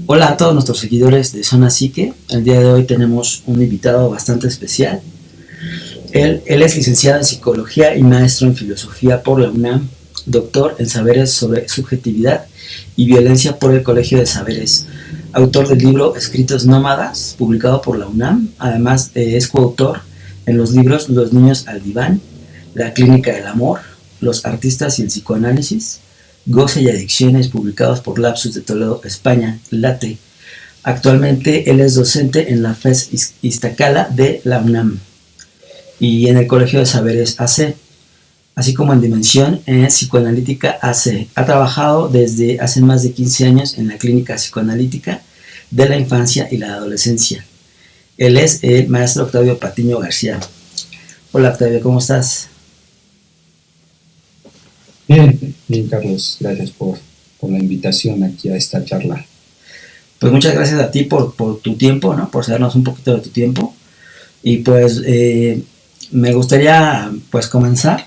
Hola a todos nuestros seguidores de Zona Psique. El día de hoy tenemos un invitado bastante especial. Él es licenciado en Psicología y maestro en Filosofía por la UNAM, doctor en Saberes sobre Subjetividad y Violencia por el Colegio de Saberes, autor del libro Escritos Nómadas, publicado por la UNAM. Además, es coautor en los libros Los niños al diván, La clínica del amor, Los artistas y el psicoanálisis, Goce y adicciones, publicados por Lapsus de Toledo, España, Late. Actualmente él es docente en la FES Iztacala de la UNAM y en el Colegio de Saberes AC, así como en Dimensión Psicoanalítica AC. Ha trabajado desde hace más de 15 años en la clínica psicoanalítica de la infancia y la adolescencia. Él es el maestro Octavio Patiño García. Hola Octavio, ¿cómo estás? Bien, Carlos, gracias por la invitación aquí a esta charla. Pues muchas gracias a ti por tu tiempo, ¿no? Por cedernos un poquito de tu tiempo. Y pues me gustaría pues comenzar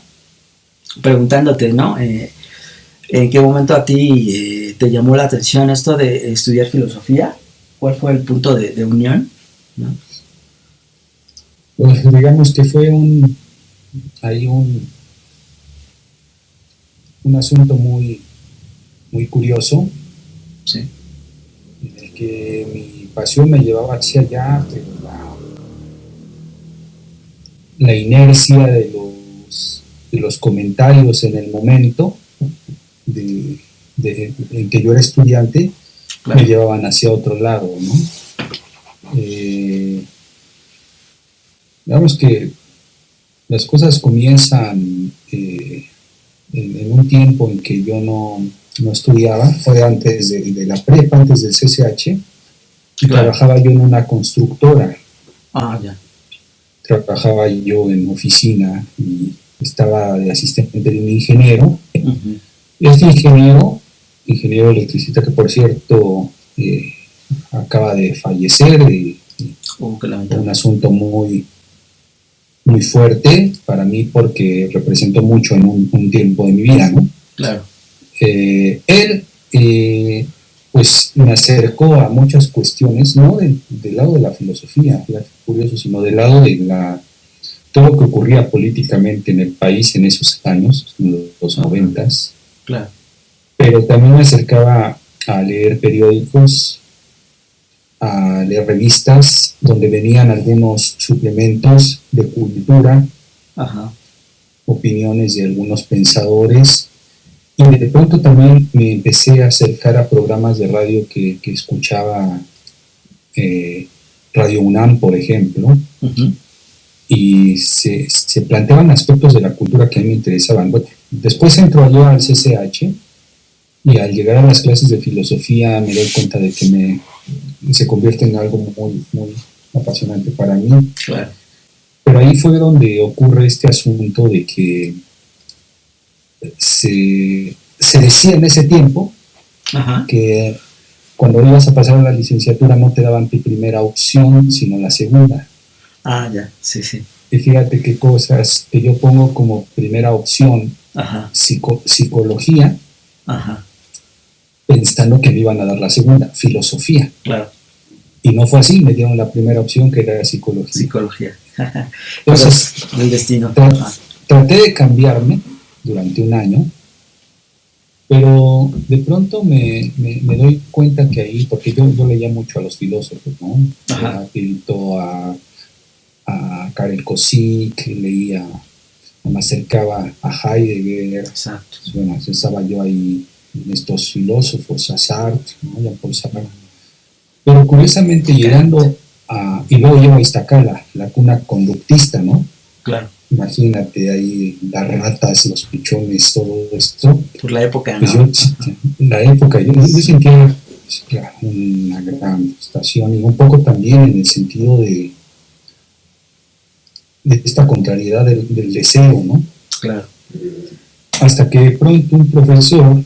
preguntándote, ¿no? ¿En qué momento a ti te llamó la atención esto de estudiar filosofía? ¿Cuál fue el punto de unión? ¿No? Pues digamos que fue un asunto muy curioso, Sí. en el que mi pasión me llevaba hacia allá, pero la inercia de los comentarios en el momento en que yo era estudiante, claro, me llevaban hacia otro lado, ¿no? Digamos que las cosas comienzan en un tiempo en que yo no estudiaba, fue antes de la prepa, antes del CCH, y claro, trabajaba yo en una constructora. Ya. Trabajaba yo en oficina y estaba de asistente de un ingeniero. Uh-huh. Este ingeniero electricista, que por cierto acaba de fallecer, un asunto muy fuerte para mí porque representó mucho en un tiempo de mi vida, ¿no? Claro. Él pues me acercó a muchas cuestiones, no del lado de la filosofía, curioso, sino del lado de todo lo que ocurría políticamente en el país en esos años, en los 90s. Claro. Pero también me acercaba a leer periódicos, a leer revistas donde venían algunos suplementos de cultura, ajá, opiniones de algunos pensadores, y de pronto también me empecé a acercar a programas de radio que escuchaba, Radio UNAM, por ejemplo, uh-huh, y se planteaban aspectos de la cultura que a mí me interesaban. Bueno, después entró yo al CCH, y al llegar a las clases de filosofía me doy cuenta de que se convierte en algo muy apasionante para mí. Claro. Pero ahí fue donde ocurre este asunto de que se decía en ese tiempo, ajá, que cuando ibas a pasar a la licenciatura no te daban tu primera opción, sino la segunda. Ya, sí. Y fíjate qué cosas que yo pongo como primera opción, ajá, psicología, ajá, pensando que me iban a dar la segunda, filosofía. Claro. Y no fue así, me dieron la primera opción, que era psicología. Psicología. Entonces, el destino. Traté de cambiarme durante un año, pero de pronto me doy cuenta que ahí, porque yo leía mucho a los filósofos, ¿no? A Karel Kossik, leía, me acercaba a Heidegger. Exacto. Bueno, estaba yo ahí en estos filósofos, a Sartre, ¿no? Jean-Paul Sartre. Pero curiosamente llegando y luego llego a Iztacala, la cuna conductista, ¿no? Claro. Imagínate ahí las ratas, los pichones, todo esto. Por la época, pues ¿no? Yo sentía una gran frustración y un poco también en el sentido de esta contrariedad del deseo, ¿no? Claro. Hasta que de pronto un profesor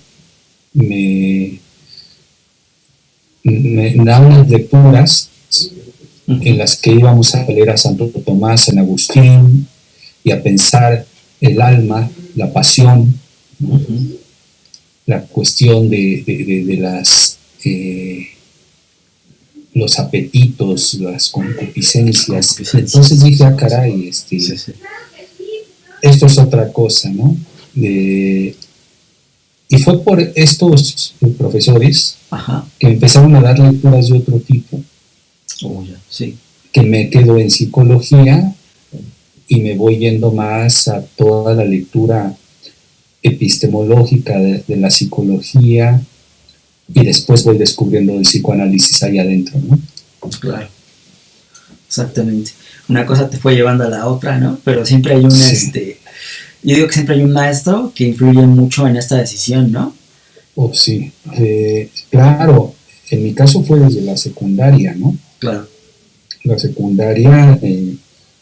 me da unas lecturas, uh-huh, en las que íbamos a leer a Santo Tomás, San Agustín, y a pensar el alma, la pasión, uh-huh, la cuestión de las los apetitos, las concupiscencias. Entonces dije, caray, Sí, sí. esto es otra cosa, ¿no? Y fue por estos profesores Ajá. que empezaron a dar lecturas de otro tipo, Ya, sí. que me quedo en psicología y me voy yendo más a toda la lectura epistemológica de la psicología, y después voy descubriendo el psicoanálisis ahí adentro, ¿no? Claro, exactamente. Una cosa te fue llevando a la otra, ¿no? Pero siempre hay un, Sí. Yo digo que siempre hay un maestro que influye mucho en esta decisión, ¿no? Oh, sí. Claro, en mi caso fue desde la secundaria, ¿no? Claro. La secundaria,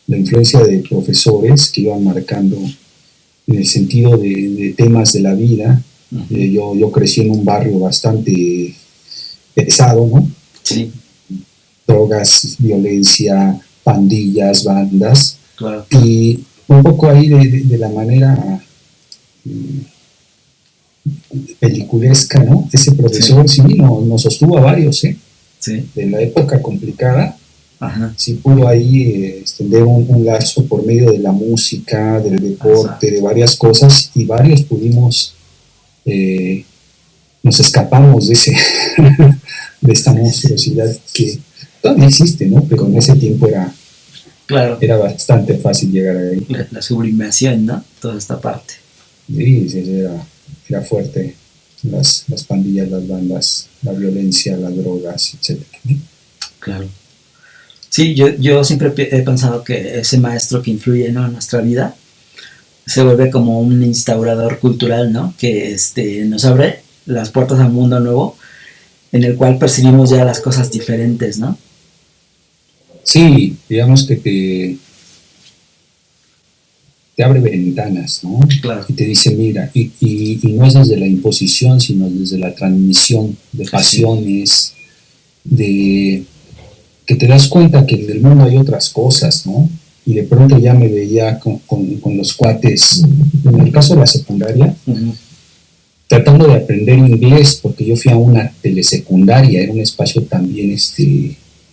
la influencia de profesores que iban marcando en el sentido de temas de la vida. Uh-huh. Yo crecí en un barrio bastante pesado, ¿no? Sí. Drogas, violencia, pandillas, bandas. Claro. Y un poco ahí de la manera peliculesca, ¿no? Ese profesor sí, nos sostuvo a varios, ¿eh? Sí. De la época complicada. Ajá. Sí pudo ahí extender un lazo por medio de la música, del deporte, de varias cosas, y varios pudimos, nos escapamos de de esta monstruosidad que todavía existe, ¿no? Pero en ese tiempo era bastante fácil llegar ahí. La sublimación, ¿no? Toda esta parte. Sí, era fuerte. Las pandillas, las bandas, la violencia, las drogas, etc. Claro. Sí, yo siempre he pensado que ese maestro que influye, ¿no?, en nuestra vida se vuelve como un instaurador cultural, ¿no? Que nos abre las puertas a un mundo nuevo en el cual percibimos ya las cosas diferentes, ¿no? Sí, digamos que te abre ventanas, ¿no? Claro. Y te dice, mira, y no es desde la imposición, sino desde la transmisión de pasiones, de que te das cuenta que en el mundo hay otras cosas, ¿no? Y de pronto ya me veía con los cuates, en el caso de la secundaria, tratando de aprender inglés, porque yo fui a una telesecundaria, era un espacio también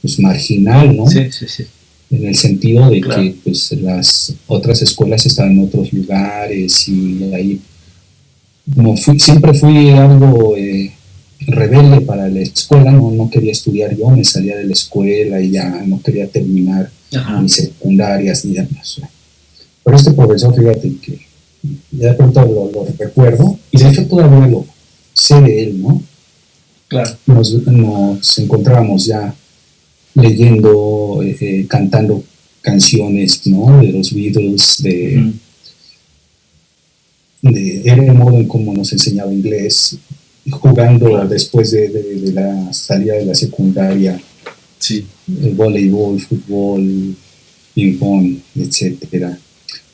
pues marginal, ¿no? Sí, sí, sí. En el sentido de que pues las otras escuelas estaban en otros lugares, y ahí como siempre fui algo rebelde para la escuela, no quería estudiar, yo me salía de la escuela y ya no quería terminar mis secundarias ni demás. Pero este profesor, fíjate que ya de pronto lo recuerdo, y de hecho todavía lo sé de él, ¿no? Claro. Nos encontrábamos ya leyendo, cantando canciones, ¿no? De los Beatles, era el modo en cómo nos enseñaba inglés, jugando después de la salida de la secundaria, sí, el voleibol, fútbol, ping pong, etcétera.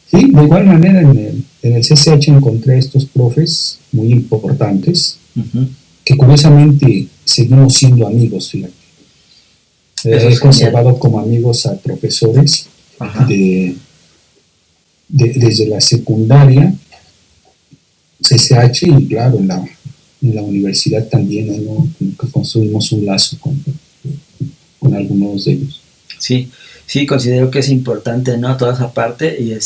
Sí, de igual manera en el CCH encontré estos profes muy importantes, que curiosamente seguimos siendo amigos, fíjate. He conservado como amigos a profesores desde la secundaria, CCH, y claro, en la universidad también, ¿no? Que construimos un lazo con algunos de ellos. Sí, sí, considero que es importante, ¿no? Toda esa parte, y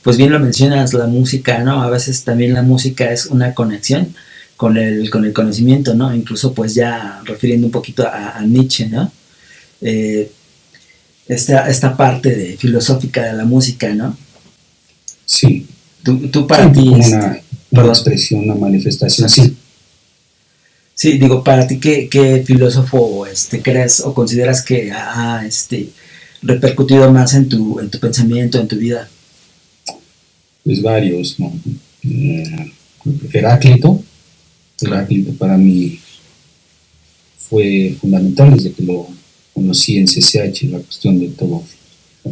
pues bien lo mencionas, la música, ¿no? A veces también la música es una conexión con el conocimiento, ¿no? Incluso pues ya refiriendo un poquito a Nietzsche, ¿no? Esta parte de filosófica de la música, ¿no? Sí. Tú para ti... Una expresión, una manifestación, sí. Sí, digo, para ti, ¿qué filósofo crees o consideras que ha repercutido más en tu pensamiento, en tu vida? Pues varios, ¿no? Heráclito para mí fue fundamental desde que lo conocí en CCH, la cuestión de todo.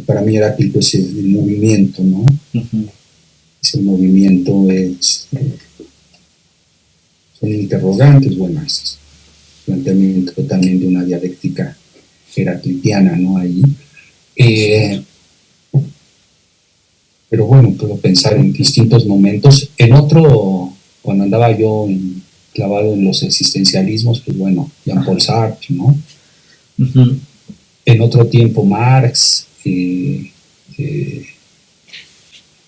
Para mí Heráclito es el movimiento, ¿no? Es el movimiento, son interrogantes, bueno, es planteamiento también de una dialéctica heraclitiana, ¿no? Ahí. Pero bueno, puedo pensar en distintos momentos. En otro, cuando andaba yo clavado en los existencialismos, pues bueno, Jean-Paul Sartre, ¿no? Ujú. En otro tiempo Marx,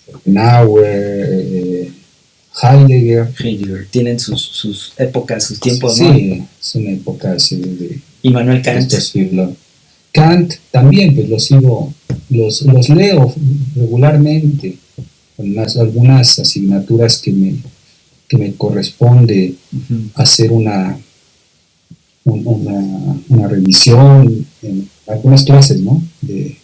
Schopenhauer, Heidegger. Heidegger. Tienen sus épocas, sus tiempos, ¿no? Sí, es una época así Immanuel de Kant. estos filósofos. Kant también, pues los sigo, los leo regularmente, con algunas asignaturas que me corresponde Ujú. hacer una revisión en algunas clases, ¿no? De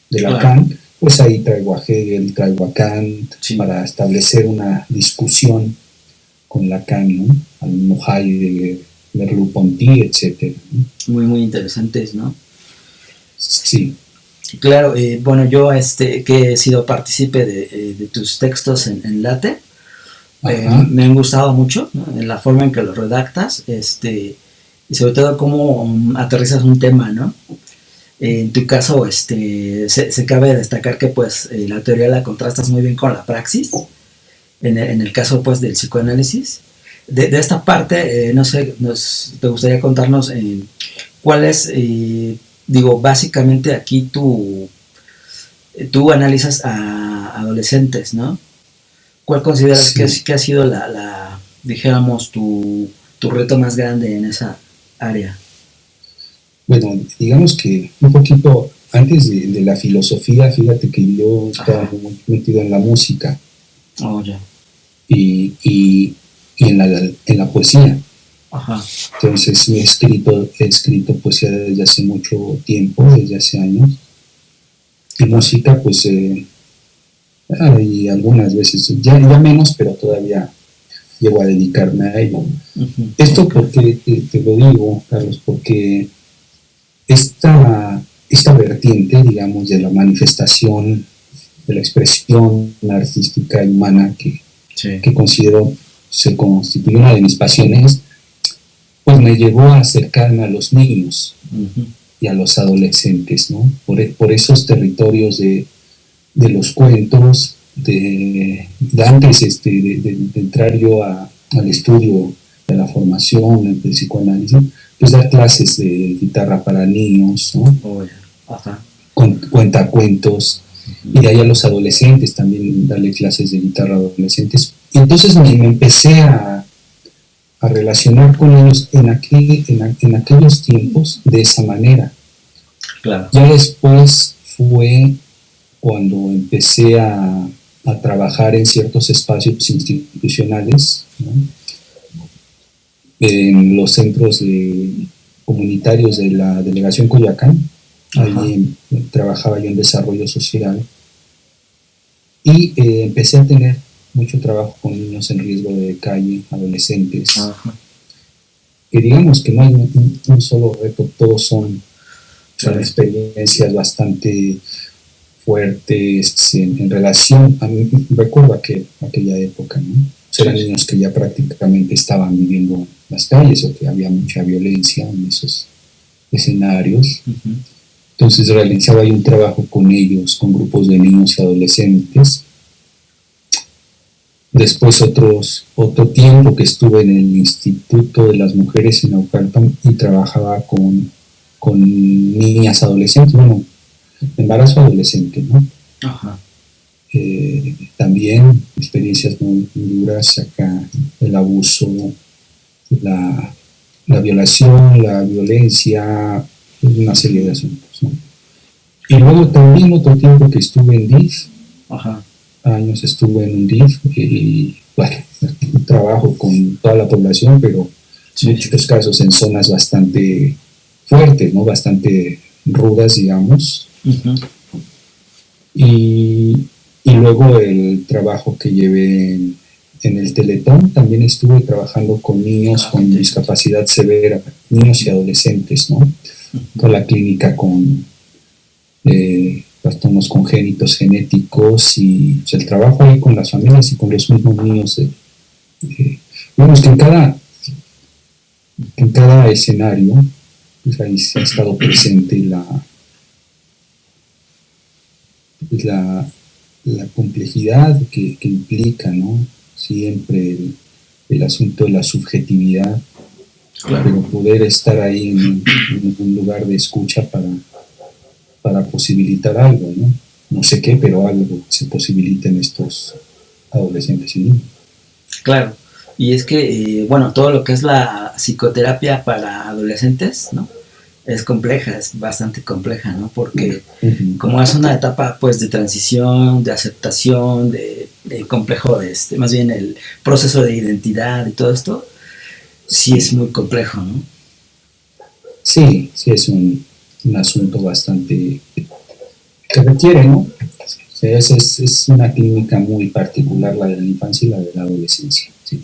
Claro. Lacan, pues ahí traigo a Hegel, traigo a Kant, Sí. para establecer una discusión con Lacan, ¿no? Al mismo Heidegger, Merleau-Ponty, etc. ¿no? Muy, muy interesantes, ¿no? Sí. Claro, bueno, yo que he sido partícipe de tus textos en Late, me han gustado mucho, ¿no? En la forma en que los redactas, y sobre todo cómo aterrizas un tema, ¿no? En tu caso, se cabe destacar que pues la teoría la contrastas muy bien con la praxis, en el caso pues del psicoanálisis. De esta parte, no sé, te gustaría contarnos cuál es, digo, básicamente aquí tú analizas a adolescentes, ¿no? ¿Cuál consideras Sí. que ha sido dijéramos, tu reto más grande en esa área? Bueno, digamos que un poquito antes de la filosofía, fíjate que yo estaba muy metido en la música. Oh, ya. Y en la poesía. Ajá. Entonces he escrito poesía desde hace mucho tiempo, desde hace años. Y música, pues, y algunas veces, ya menos, pero todavía llego a dedicarme a ello. Uh-huh. Esto okay. Porque te lo digo, Carlos, porque esta vertiente, digamos, de la manifestación, de la expresión artística y humana que considero se constituye una de mis pasiones, pues me llevó a acercarme a los niños y a los adolescentes, ¿no? Por esos territorios de los cuentos, de antes de entrar yo al estudio de la formación del psicoanálisis, pues dar clases de guitarra para niños, ¿no? Oh, yeah. Ajá. Cuentacuentos, y de ahí a los adolescentes también darle clases de guitarra a adolescentes. Y entonces me empecé a relacionar con ellos en aquellos tiempos de esa manera. Claro. Ya después fue cuando empecé a trabajar en ciertos espacios institucionales, ¿no? En los centros comunitarios de la delegación Coyoacán. Allí trabajaba yo en desarrollo social y empecé a tener mucho trabajo con niños en riesgo de calle, adolescentes. Que digamos que no hay un solo reto, todos son experiencias bastante fuertes en relación a mí. Recuerdo aquella época, ¿no? Eran niños que ya prácticamente estaban viviendo las calles o que había mucha violencia en esos escenarios. Entonces realizaba ahí un trabajo con ellos, con grupos de niños y adolescentes. Después otro tiempo que estuve en el Instituto de las Mujeres en Naucalpan y trabajaba con niñas adolescentes, bueno, embarazo adolescente, ¿no? Ajá. También experiencias muy duras acá, el abuso, la violación, la violencia, una serie de asuntos, ¿no? Y luego también otro tiempo que estuve en DIF. Ajá. Años estuve en un DIF y bueno, trabajo con toda la población, pero en muchos casos en zonas bastante fuertes, ¿no? Bastante rudas, digamos. Y luego el trabajo que llevé en el Teletón, también estuve trabajando con niños con discapacidad severa, niños y adolescentes, ¿no? Con la clínica con trastornos congénitos genéticos y el trabajo ahí con las familias y con los mismos niños. Vemos que en cada escenario, pues ahí se ha estado presente la complejidad que implica, ¿no? Siempre el asunto de la subjetividad. Claro. pero poder estar ahí en un lugar de escucha para posibilitar algo, ¿no? No sé qué, pero algo se posibilita en estos adolescentes y niños. Claro, y es que, bueno, todo lo que es la psicoterapia para adolescentes, ¿no? Es compleja, es bastante compleja, ¿no? Porque como es una etapa, pues, de transición, de aceptación, de complejo, más bien el proceso de identidad y todo esto, sí es muy complejo, ¿no? Sí, sí es un asunto bastante que requiere, ¿no? O sea, es una clínica muy particular, la de la infancia y la de la adolescencia. Sí.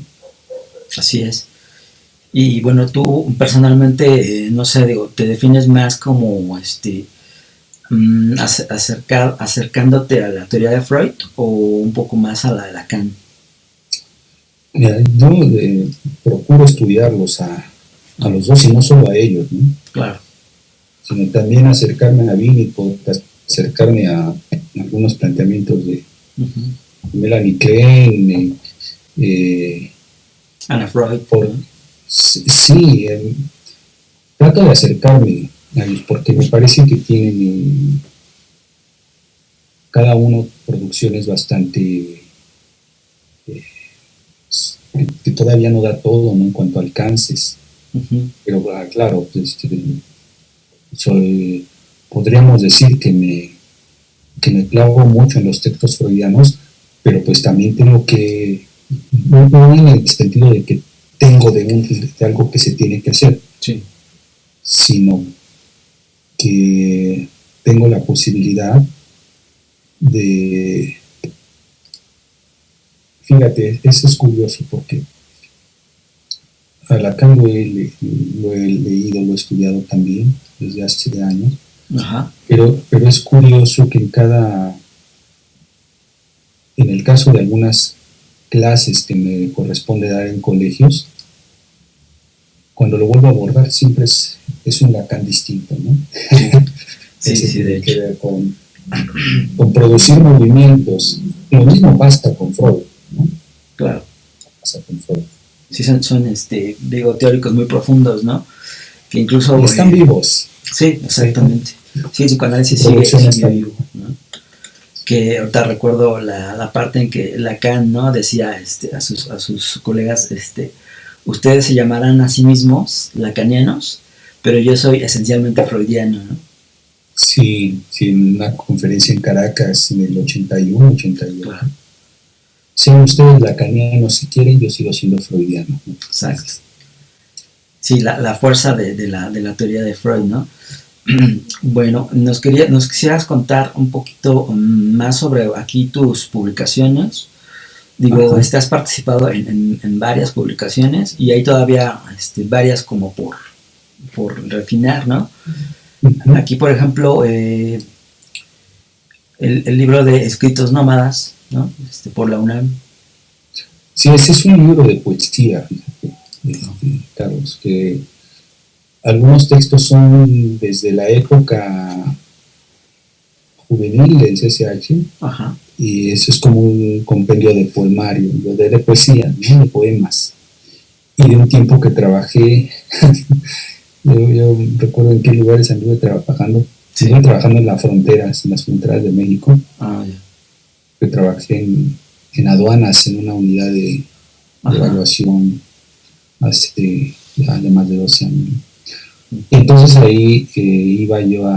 Así es. Y bueno, tú personalmente, no sé, digo, te defines más como acercándote a la teoría de Freud o un poco más a la de Lacan. Mira, yo procuro estudiarlos a los dos y no solo a ellos, ¿no? Claro. Sino también acercarme a Winnicott, acercarme a algunos planteamientos de Melanie Klein, Anna Freud. Sí, trato de acercarme a ellos porque me parece que tienen cada uno producciones bastante que todavía no da todo, ¿no? En cuanto a alcances. Pero claro, pues, podríamos decir que me clavo mucho en los textos freudianos, pero pues también tengo que, no en el sentido de que tengo de algo que se tiene que hacer, sí, sino que tengo la posibilidad de... Fíjate, eso es curioso porque a Lacan lo he leído, lo he estudiado también desde hace años. Ajá. Pero es curioso que en el caso de algunas clases que me corresponde dar en colegios, cuando lo vuelvo a abordar siempre es un Lacan distinto, ¿no? Sí, sí, tiene que ver con producir movimientos. Lo mismo basta con Freud, ¿no? Claro. Pasa con Freud. Sí, son digo, teóricos muy profundos, ¿no? Que incluso... Y están vivos. Sí, exactamente. Sí, el psicoanálisis sigue vivo, ¿no? Que ahorita recuerdo la parte en que Lacan, ¿no? Decía a sus colegas, ustedes se llamarán a sí mismos lacanianos, pero yo soy esencialmente freudiano, ¿no? Sí, en una conferencia en Caracas en el 81, 82. Claro. Sean ustedes lacanianos si quieren, yo sigo siendo freudiano, ¿no? Exacto. Sí, la fuerza de la teoría de Freud, ¿no? Bueno, nos quisieras contar un poquito más sobre aquí tus publicaciones. Digo, has participado en varias publicaciones y hay todavía varias como por refinar, ¿no? Aquí, por ejemplo, el libro de Escritos Nómadas, ¿no? Por la UNAM. Sí, ese es un libro de poesía, Carlos, que algunos textos son desde la época juvenil del CCH. Ajá. Y eso es como un compendio de poemario, de poesía, ¿no? De poemas. Y de un tiempo que trabajé, yo recuerdo en qué lugares anduve trabajando. Sí. Estuve trabajando en las fronteras de México. Ah, ya. Que trabajé en aduanas, en una unidad de evaluación hace ya más de 12 años. Entonces ahí iba yo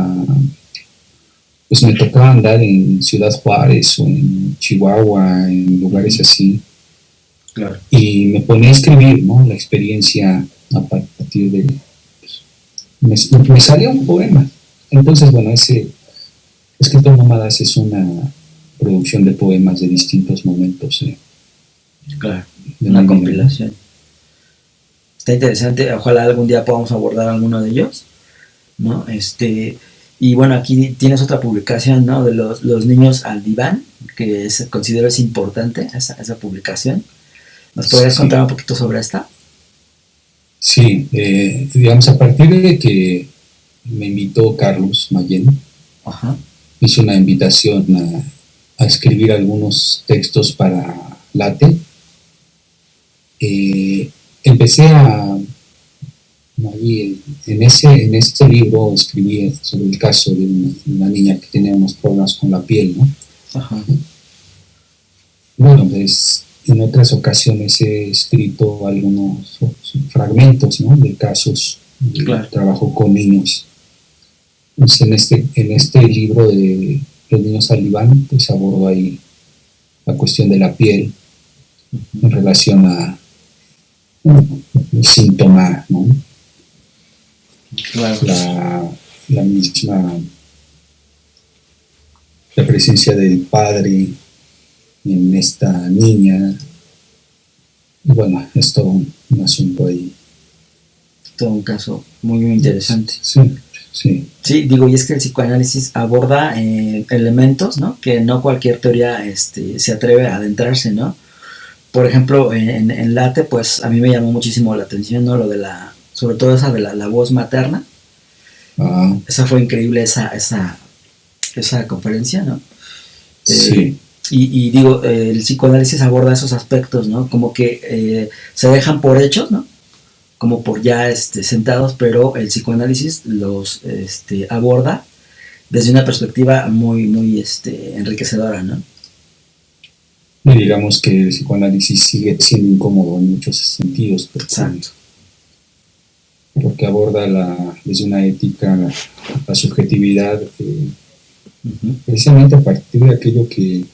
pues me tocaba andar en Ciudad Juárez o en Chihuahua, en lugares así. Claro. Y me ponía a escribir, ¿no? La experiencia a partir de... Pues, me salía un poema. Entonces, bueno, ese Escritos Nómadas es una producción de poemas de distintos momentos. Claro, una compilación. Está interesante, ojalá algún día podamos abordar alguno de ellos, ¿no? Y bueno, aquí tienes otra publicación, ¿no? De los niños al diván, que considero es importante esa publicación. ¿Nos podrías contar un poquito sobre esta? Sí, digamos, a partir de que me invitó Carlos Mayén, hizo una invitación a escribir algunos textos para Late. Empecé a ¿no? Y en ese libro escribí sobre el caso de una niña que tenía unos problemas con la piel, ¿no? Ajá. Bueno, pues en otras ocasiones he escrito algunos fragmentos, ¿no? De casos de Claro. trabajo con niños. Pues en este libro de Los niños Talibán, pues abordo ahí la cuestión de la piel en relación a un síntoma, ¿no? Claro. La misma, la presencia del padre en esta niña. Y bueno, es todo un asunto ahí. Todo un caso muy, muy interesante. Sí, sí. Sí, digo, y es que el psicoanálisis aborda elementos, ¿no? Que no cualquier teoría se atreve a adentrarse, ¿no? Por ejemplo, en Late, pues a mí me llamó muchísimo la atención, ¿no? Lo de sobre todo esa de la voz materna. Esa fue increíble, esa conferencia, ¿no? Sí. Y digo, el psicoanálisis aborda esos aspectos, ¿no? Como que se dejan por hechos, ¿no? Como por ya sentados, pero el psicoanálisis los aborda desde una perspectiva muy, muy enriquecedora, ¿no? Y digamos que el psicoanálisis sigue siendo incómodo en muchos sentidos. Exacto. Porque aborda desde una ética la subjetividad, precisamente a partir de aquello que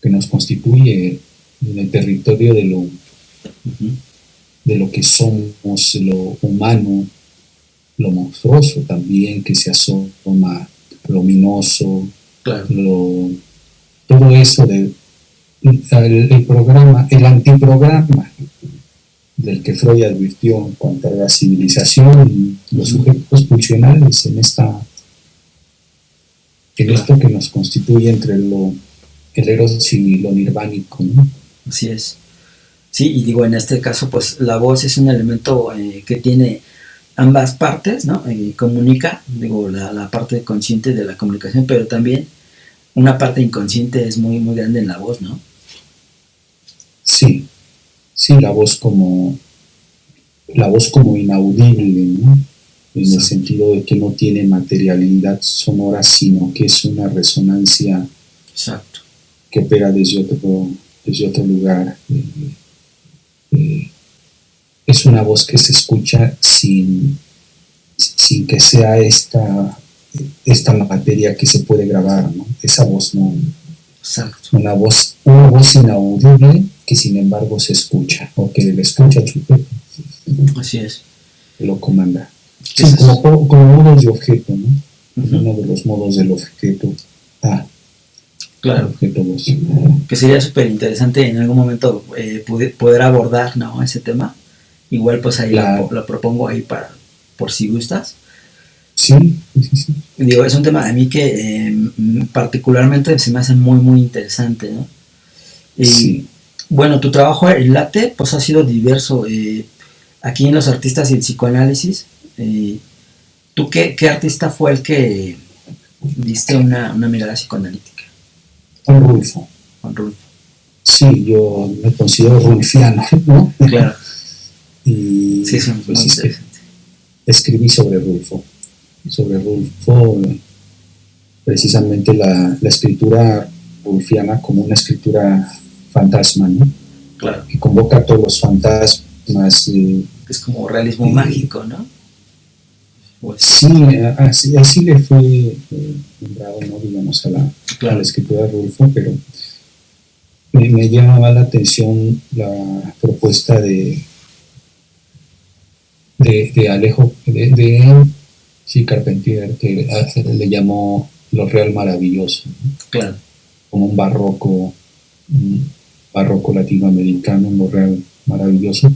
nos constituye en el territorio de lo que somos, lo humano, lo monstruoso también que se asoma, lo ominoso, claro. Todo eso el antiprograma del que Freud advirtió en cuanto a la civilización y los sujetos funcionales en esto que nos constituye entre el eros y lo nirvánico, ¿no? Así es. Sí, y digo, en este caso, pues la voz es un elemento que tiene ambas partes, ¿no? Comunica, digo, la parte consciente de la comunicación, pero también una parte inconsciente es muy, muy grande en la voz, ¿no? Sí, la voz como inaudible, ¿no? En el sentido de que no tiene materialidad sonora, sino que es una resonancia. Exacto. Que opera desde otro lugar. Es una voz que se escucha sin que sea esta materia que se puede grabar, ¿no? Esa voz no. Exacto. Una voz inaudible que sin embargo se escucha, o que le escucha a Chupete. Así es. Lo comanda. Sí, como modos de objeto, ¿no? Uno de los modos del objeto. Claro. Objeto voz. Que sería súper interesante en algún momento poder abordar, ¿no? Ese tema. Igual pues ahí lo propongo ahí por si gustas. Sí. Digo, es un tema de mí que particularmente se me hace muy, muy interesante, ¿no? Y sí. Bueno, tu trabajo en Late pues ha sido diverso. Aquí en Los Artistas y el Psicoanálisis, ¿tú qué artista fue el que diste una mirada psicoanalítica? Juan Rulfo. Sí, yo me considero rulfiano, ¿no? Claro. Y sí, es muy interesante. Escribí sobre Rulfo, precisamente la escritura rulfiana como una escritura fantasma, ¿no? Claro. Que convoca a todos los fantasmas. Es como realismo mágico, ¿no? Pues. Sí, así le fue nombrado, ¿no? Digamos, a la escritura de Rulfo, pero me llamaba la atención la propuesta de Alejo, Carpentier, que le llamó lo real maravilloso, ¿no? Claro. Como un barroco latinoamericano, un lo real maravilloso,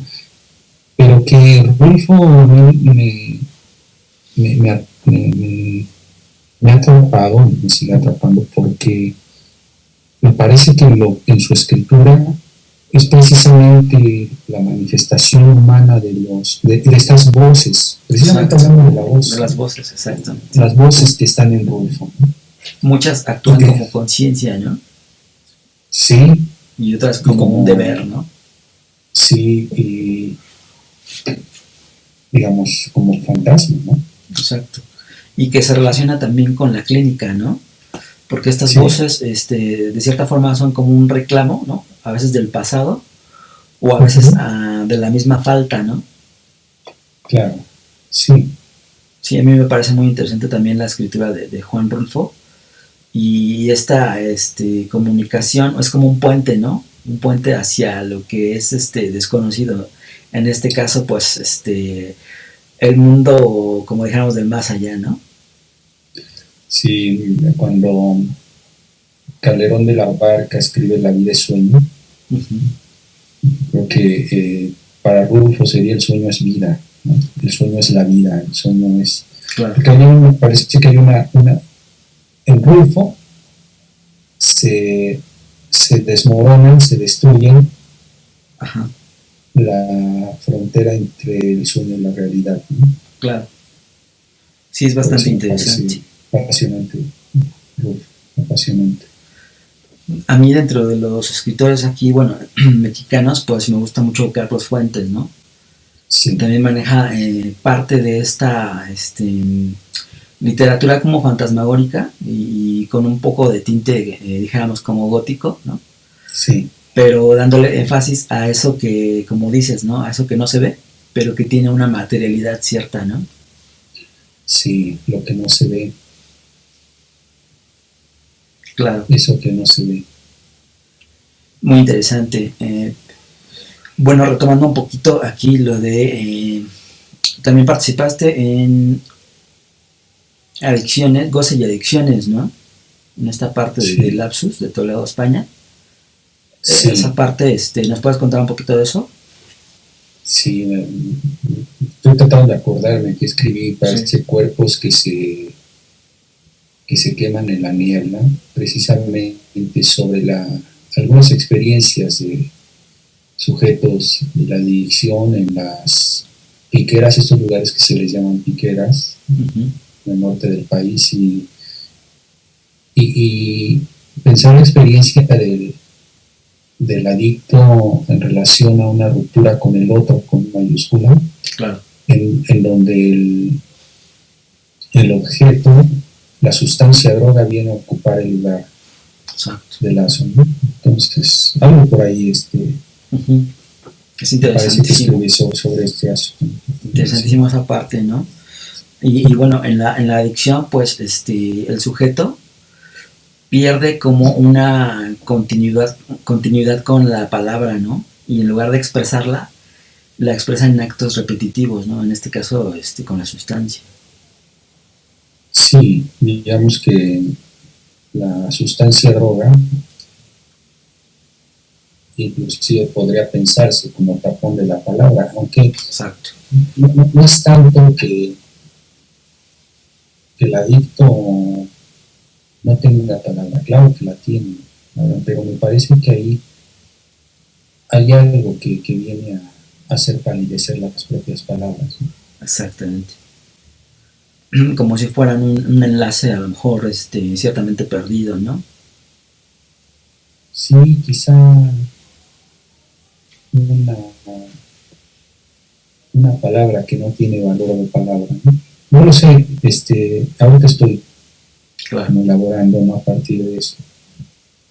pero que Rulfo me ha atrapado, me sigue atrapando, porque me parece que en su escritura es precisamente la manifestación humana de estas voces, precisamente hablando de la voz. De las voces, exacto. Las voces que están en Rulfo. Muchas actúan como conciencia, ¿no? Sí. Y otras como un deber, ¿no? Sí, digamos, como fantasma, ¿no? Exacto. Y que se relaciona también con la clínica, ¿no? Porque estas Sí, voces, de cierta forma, son como un reclamo, ¿no? A veces del pasado o a veces ujú, de la misma falta, ¿no? claro, sí, Sí, a mí me parece muy interesante también la escritura de Juan Rulfo y esta comunicación es como un puente, ¿no? Un puente hacia lo que es desconocido. En este caso, pues, el mundo, como dijéramos, del más allá, ¿no? sí, cuando Calderón de la Barca escribe La vida es sueño, Ujú. creo que para Rulfo sería el sueño es vida, ¿no? El sueño es la vida, el sueño es... Claro. Porque me parece que hay en Rulfo se, se desmoronan, se destruyen Ajá, la frontera entre el sueño y la realidad, ¿no? claro. Sí, es Por bastante eso me parece interesante. apasionante, Rulfo, apasionante. A mí dentro de los escritores aquí, bueno, mexicanos, pues me gusta mucho Carlos Fuentes, ¿no? Sí, También maneja parte de esta literatura como fantasmagórica y con un poco de tinte, dijéramos, como gótico, ¿no? sí, Pero dándole énfasis a eso que, como dices, ¿no? A eso que no se ve, pero que tiene una materialidad cierta, ¿no? sí, lo que no se ve, Claro, eso que no se ve. muy interesante. Bueno, retomando un poquito aquí lo de... también participaste en adicciones, goce y adicciones, ¿no? En esta parte de Sí, Lapsus, de Toledo, España. Esa sí, parte, ¿nos puedes contar un poquito de eso? sí, estoy tratando de acordarme que escribí, Sí. parece cuerpos que se queman en la niebla, precisamente sobre algunas experiencias de sujetos de la adicción en las piqueras, estos lugares que se les llaman piqueras, Ujú. en el norte del país, y pensar la experiencia del adicto en relación a una ruptura con el otro, con mayúscula, Claro, en donde el objeto, la sustancia droga, viene a ocupar el lugar exacto. del lazo, ¿no? Entonces, algo por ahí, Ujú. Es me parece que interesantísimo, escribí sobre este asunto. Sí, interesantísimo esa parte, ¿no? Y bueno, en la adicción, pues el sujeto pierde como una continuidad con la palabra, ¿no? Y en lugar de expresarla, la expresa en actos repetitivos, ¿no? En este caso, con la sustancia. sí, digamos que la sustancia droga inclusive podría pensarse como tapón de la palabra, aunque Exacto. no es tanto que el adicto no tenga la palabra, claro que la tiene, ¿no? Pero me parece que ahí hay algo que viene a hacer palidecer las propias palabras, ¿no? Exactamente. Como si fueran un enlace a lo mejor ciertamente perdido, ¿no? Sí, quizá una, una palabra que no tiene valor de palabra, ¿no? No lo sé, ahorita estoy Claro. como elaborando, ¿no? A partir de eso.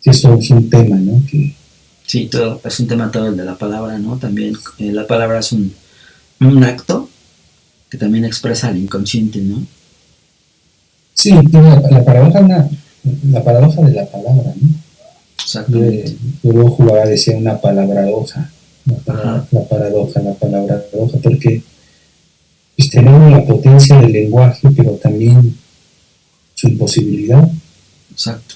Sí, esto es un tema, ¿no? Que Sí, todo, es un tema todo el de la palabra, ¿no? También la palabra es un acto que también expresa el inconsciente, ¿no? sí, tiene la paradoja de la palabra, ¿no? Yo, Exactamente. yo luego jugaba, decía una paradoja, Ajá, la paradoja, porque pues, tenemos la potencia del lenguaje, pero también su imposibilidad. O exacto.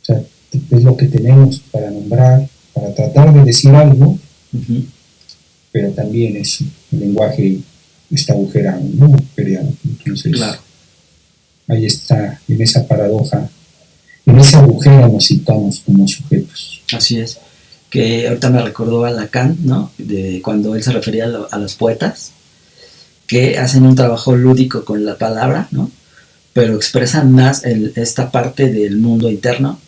sea, es lo que tenemos para nombrar, para tratar de decir algo, Ujú. pero también es el lenguaje está agujerado, ¿no? Agujereado. Claro, Entonces, ahí está, en esa paradoja, en ese agujero nos situamos como sujetos. así es. Que ahorita me recordó a Lacan, ¿no? De cuando él se refería a los poetas, que hacen un trabajo lúdico con la palabra, ¿no? Pero expresan más esta parte del mundo interno,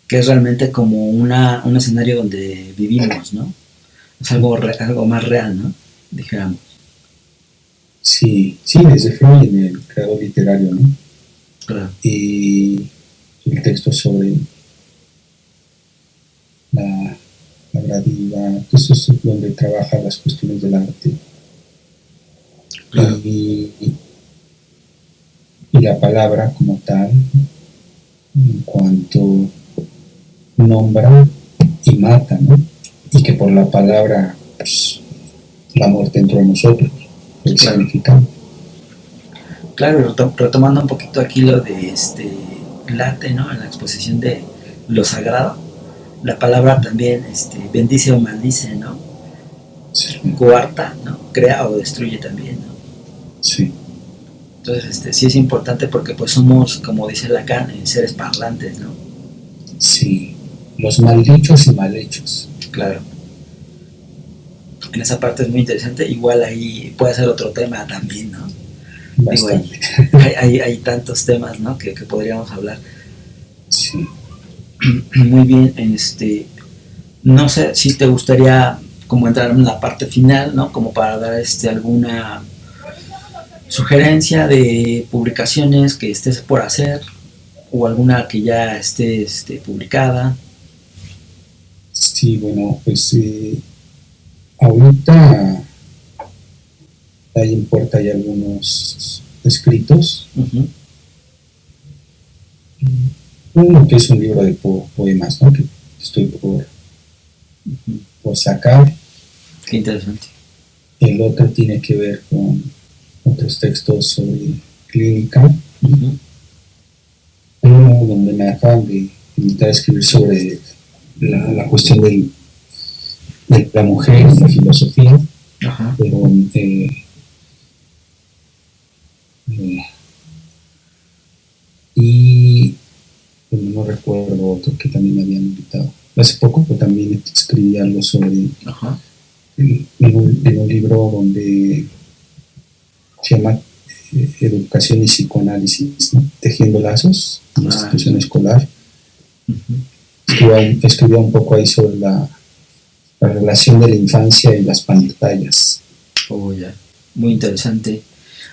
que es realmente como un escenario donde vivimos, ¿no? Es algo más real, ¿no? Dijéramos. Sí, sí, desde Freud, en el creador literario, ¿no? Claro. Y el texto sobre la, la gradiva, entonces es donde trabaja las cuestiones del arte. Claro. Y la palabra como tal, en cuanto nombra y mata, ¿no? Y que por la palabra, pues, la muerte entró en nosotros, el Claro. significado. Claro, retomando un poquito aquí lo de el arte, ¿no? En la exposición de lo sagrado, la palabra también bendice o maldice, ¿no? Sí. Coarta, ¿no? Crea o destruye también, ¿no? Sí. Entonces, sí es importante porque pues somos, como dice Lacan, seres parlantes, ¿no? Sí, los maldichos y mal hechos. Claro. En esa parte es muy interesante. Igual ahí puede ser otro tema también, ¿no? Bastante. Digo, hay tantos temas, ¿no? Que podríamos hablar. Sí. Muy bien, no sé si te gustaría como entrar en la parte final, ¿no? Como para dar alguna sugerencia de publicaciones que estés por hacer o alguna que ya esté publicada. Sí, bueno, pues ahorita ahí en puerta hay algunos escritos. Uh-huh. Uno que es un libro de poemas, ¿no? Que estoy por sacar. Qué interesante. El otro tiene que ver con otros textos sobre clínica. Uh-huh. Uno donde me acaban de invitar a escribir sobre la cuestión de la mujer en la filosofía. Uh-huh. Pero y bueno, no recuerdo otro que también me habían invitado. Hace poco también escribí algo sobre Uh-huh. en un libro donde se llama Educación y Psicoanálisis, ¿no? Tejiendo lazos en la institución escolar. Uh-huh. Escribía un poco ahí sobre la relación de la infancia y las pantallas. Oh, ya. Muy interesante.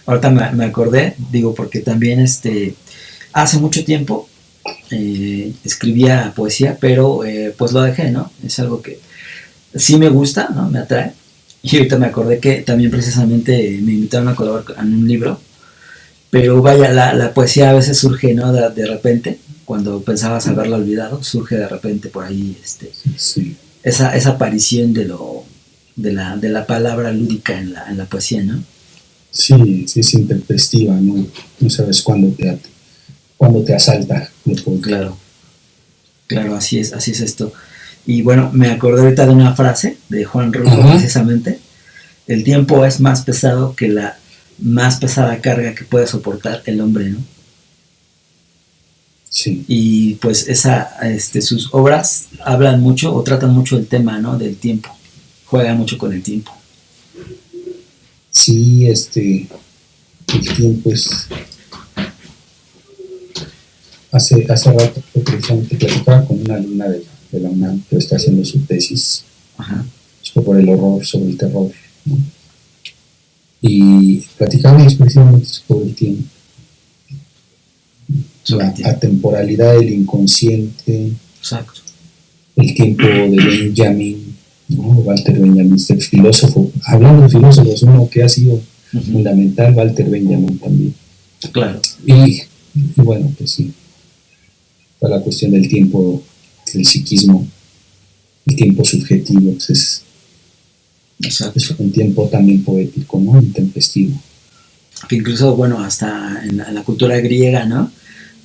Ahorita me acordé, digo, porque también hace mucho tiempo escribía poesía, pero pues lo dejé, ¿no? Es algo que sí me gusta, ¿no? Me atrae. Y ahorita me acordé que también precisamente me invitaron a colaborar en un libro, pero vaya, la poesía a veces surge, ¿no? De repente, cuando pensabas haberla olvidado, surge de repente por ahí sí. esa aparición de la palabra lúdica en la poesía, ¿no? Sí, sí es intempestiva, ¿no? No sabes cuándo te asalta. Claro, claro, así es esto. Y bueno, me acordé ahorita de una frase de Juan Rulfo, precisamente. El tiempo es más pesado que la más pesada carga que puede soportar el hombre, ¿no? Sí. Y pues sus obras hablan mucho o tratan mucho el tema, ¿no? Del tiempo. Juegan mucho con el tiempo. Sí, el tiempo es... Hace rato precisamente platicaba con una alumna de la UNAM que está haciendo su tesis. Ajá. Sobre el horror, sobre el terror, ¿no? Y platicábamos precisamente sobre el tiempo. La atemporalidad del inconsciente. Exacto. El tiempo de Benjamin, ¿no? Walter Benjamin, este filósofo. Hablando de filósofos, uno que ha sido fundamental, Walter Benjamin también. Claro. Y bueno, pues sí, toda la cuestión del tiempo, del psiquismo, el tiempo subjetivo, pues es un tiempo también poético, ¿no? Intempestivo. Que incluso, bueno, hasta en la cultura griega, ¿no?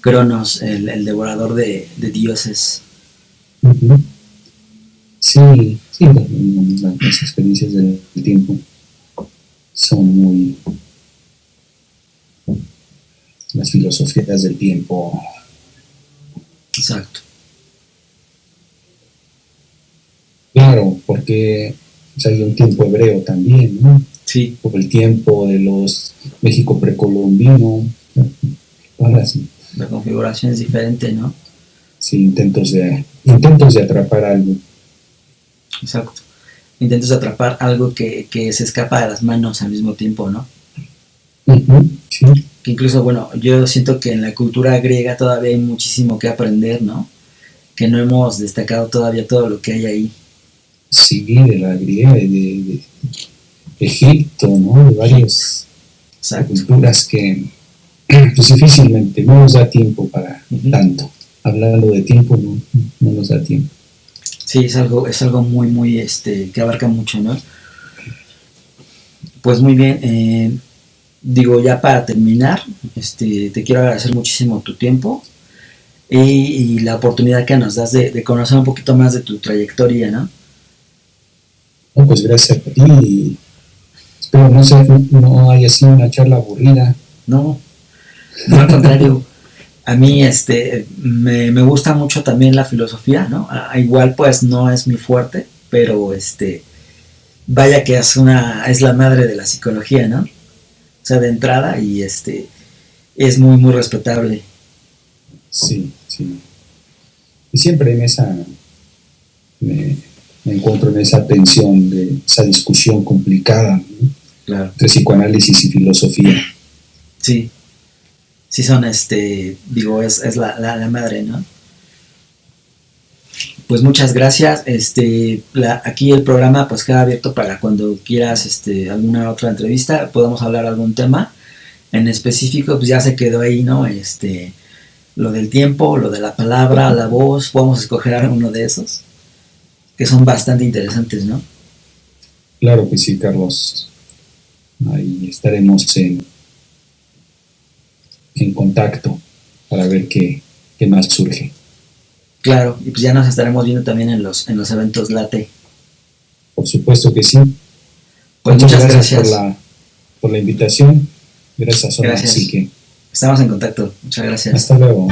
Cronos, el devorador de dioses. Uh-huh. Sí, las experiencias del tiempo son muy... Las filosofías del tiempo. Exacto. Claro, porque hay un tiempo hebreo también, ¿no? Sí. Por el tiempo de los México precolombino. La configuración es diferente, ¿no? Sí, intentos de atrapar algo. Exacto. Intentos de atrapar algo que se escapa de las manos al mismo tiempo, ¿no? Sí. Que incluso, bueno, yo siento que en la cultura griega todavía hay muchísimo que aprender, ¿no? Que no hemos destacado todavía todo lo que hay ahí. Sí, de la griega, de Egipto, ¿no? De varias Exacto. culturas que pues difícilmente no nos da tiempo para tanto. Hablando de tiempo, no nos da tiempo. Sí, es algo muy, muy, que abarca mucho, ¿no? Pues muy bien, digo, ya para terminar, te quiero agradecer muchísimo tu tiempo y la oportunidad que nos das de conocer un poquito más de tu trayectoria, ¿no? No, pues gracias a ti y espero no haya sido una charla aburrida. No, no, al contrario. A mí me gusta mucho también la filosofía, ¿no? Igual pues no es mi fuerte, pero vaya que es la madre de la psicología, ¿no? O sea, de entrada y es muy muy respetable. Sí, sí. Y siempre en esa me encuentro en esa tensión de esa discusión complicada, ¿no? Claro. Entre psicoanálisis y filosofía. Sí, sí son digo, es la madre, ¿no? Pues muchas gracias. Aquí el programa pues queda abierto para cuando quieras alguna otra entrevista, podamos hablar algún tema en específico, pues ya se quedó ahí, ¿no? Lo del tiempo, lo de la palabra, la voz, podemos escoger uno de esos, que son bastante interesantes, ¿no? Claro que sí, Carlos. Ahí estaremos en contacto para ver qué más surge. Claro, y pues ya nos estaremos viendo también en los eventos Late. Por supuesto que sí. Pues muchas gracias. Por la invitación. Gracias, Zona. Gracias. Así que estamos en contacto. Muchas gracias. hasta luego.